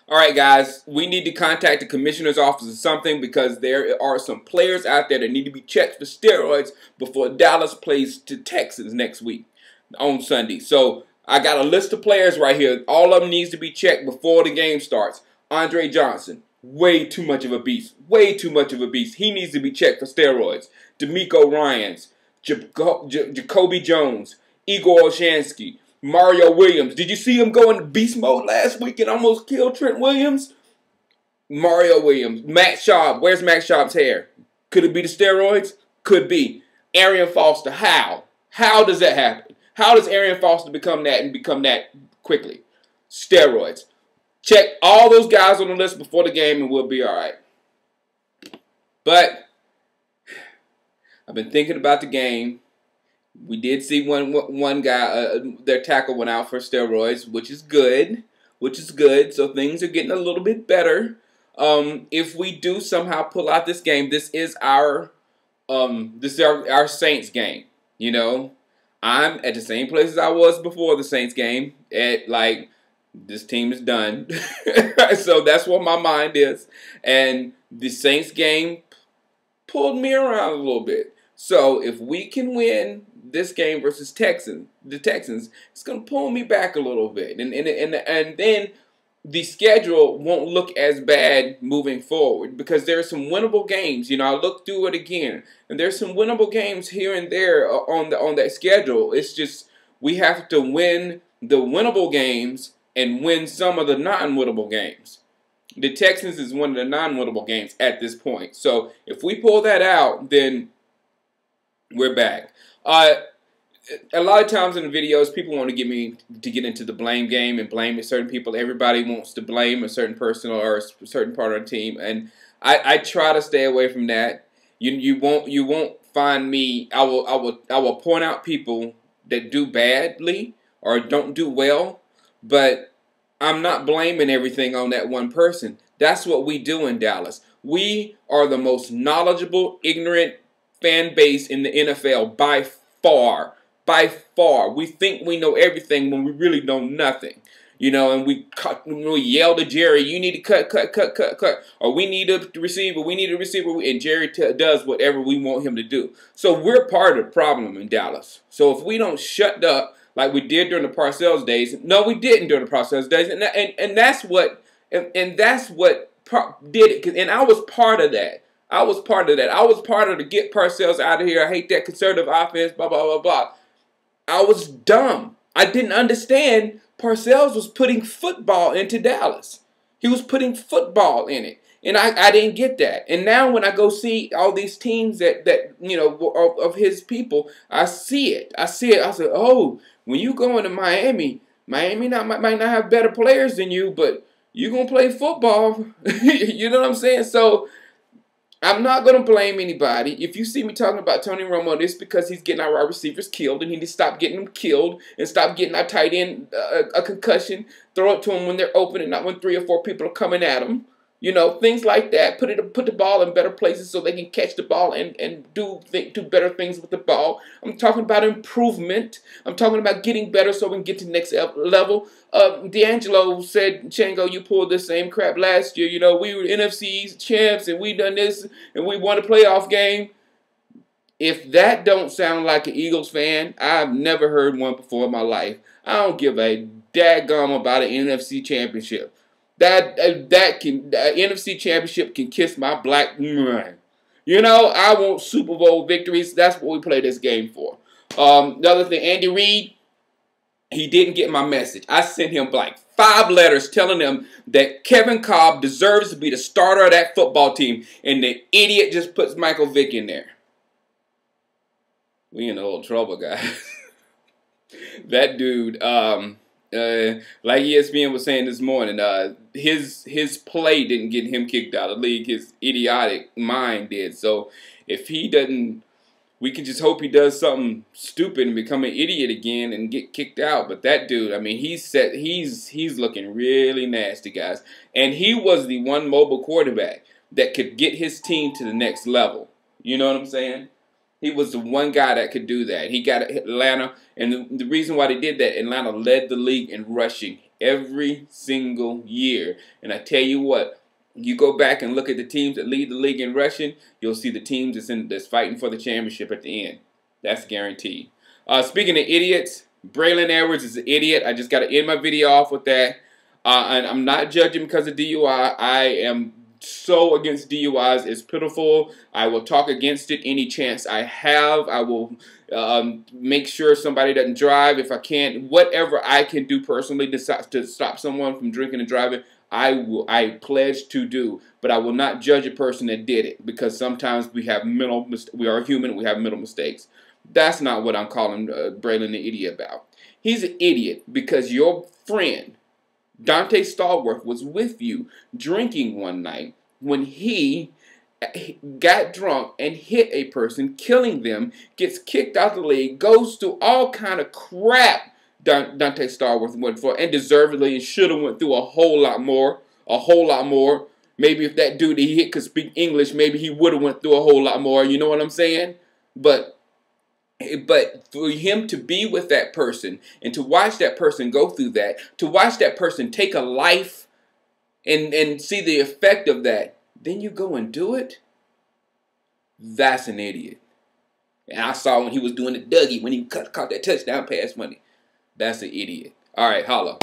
All right, guys, we need to contact the commissioner's office or something because there are some players out there that need to be checked for steroids before Dallas plays the Texans next week on Sunday. So I got a list of players right here. All of them needs to be checked before the game starts. Andre Johnson, way too much of a beast. Way too much of a beast. He needs to be checked for steroids. Demeco Ryans, Jacoby Jones, Igor Olshansky, Mario Williams. Did you see him go into beast mode last week and almost kill Trent Williams? Mario Williams. Matt Schaub. Where's Matt Schaub's hair? Could it be the steroids? Could be. Arien Foster. How? How does that happen? How does Arien Foster become that and become that quickly? Steroids. Check all those guys on the list before the game and we'll be all right. But I've been thinking about the game. We did see one guy, their tackle went out for steroids, which is good. So things are getting a little bit better. If we do somehow pull out this game, this is our Saints game. You know, I'm at the same place as I was before the Saints game. At like, this team is done. So that's what my mind is. And the Saints game pulled me around a little bit. So if we can win this game versus the Texans, it's going to pull me back a little bit. And then the schedule won't look as bad moving forward because there are some winnable games. You know, I looked through it again, and there's some winnable games here and there on that schedule. It's just we have to win the winnable games and win some of the non-winnable games. The Texans is one of the non-winnable games at this point. So if we pull that out, then we're back. A lot of times in the videos, people want to get me to get into the blame game and blame certain people. Everybody wants to blame a certain person or a certain part of the team, and I try to stay away from that. You won't find me. I will point out people that do badly or don't do well, but I'm not blaming everything on that one person. That's what we do in Dallas. We are the most knowledgeable, ignorant fan base in the NFL by far. By far. We think we know everything when we really know nothing. You know, and we yell to Jerry, you need to cut. Or we need a receiver, and Jerry does whatever we want him to do. So we're part of the problem in Dallas. So if we don't shut up like we did during the Parcells days, no, we didn't during the Parcells days, and that's what did it. And I was part of that. I was part of the get Parcells out of here. I hate that conservative offense, blah, blah, blah, blah. I was dumb. I didn't understand Parcells was putting football into Dallas. He was putting football in it. And I didn't get that. And now when I go see all these teams that you know, of his people, I see it. I say, oh, when you go into Miami might not have better players than you, but you're going to play football. You know what I'm saying? So I'm not going to blame anybody. If you see me talking about Tony Romo, it's because he's getting our wide receivers killed, and he needs to stop getting them killed and stop getting our tight end a concussion. Throw it to them when they're open and not when 3 or 4 people are coming at them. You know, things like that. Put the ball in better places so they can catch the ball and do better things with the ball. I'm talking about improvement. I'm talking about getting better so we can get to the next level. D'Angelo said, Chango, you pulled the same crap last year. You know, we were NFC champs and we done this and we won a playoff game. If that don't sound like an Eagles fan, I've never heard one before in my life. I don't give a daggum about an NFC championship. That NFC championship can kiss my black. You know, I want Super Bowl victories. That's what we play this game for. The other thing, Andy Reid, he didn't get my message. I sent him like 5 letters telling him that Kevin Kolb deserves to be the starter of that football team, and the idiot just puts Michael Vick in there. We in a little trouble, guys. That dude, like ESPN was saying this morning, his play didn't get him kicked out of the league. His idiotic mind did. So if he doesn't, we can just hope he does something stupid and become an idiot again and get kicked out. But that dude, I mean, he's looking really nasty, guys. And he was the one mobile quarterback that could get his team to the next level. You know what I'm saying? He was the one guy that could do that. He got Atlanta, and the reason why they did that, Atlanta led the league in rushing every single year. And I tell you what, you go back and look at the teams that lead the league in rushing, you'll see the teams that's fighting for the championship at the end. That's guaranteed. Speaking of idiots, Braylon Edwards is an idiot. I just got to end my video off with that. And I'm not judging because of DUI. I am so against DUIs. It's pitiful. I will talk against it any chance I have. I will make sure somebody doesn't drive if I can. Whatever I can do personally to stop someone from drinking and driving, I pledge to do. But I will not judge a person that did it, because sometimes we are human. We have mental mistakes. That's not what I'm calling Braylon an idiot about. He's an idiot because your friend Dante Stallworth was with you drinking one night when he got drunk and hit a person, killing them, gets kicked out of the league, goes through all kind of crap Dante Stallworth went for, and deservedly should have went through a whole lot more. Maybe if that dude he hit could speak English, maybe he would have went through a whole lot more. You know what I'm saying? But for him to be with that person and to watch that person go through that, to watch that person take a life and see the effect of that, then you go and do it, that's an idiot. And I saw when he was doing the Dougie, when he caught that touchdown pass money. That's an idiot. All right, holla.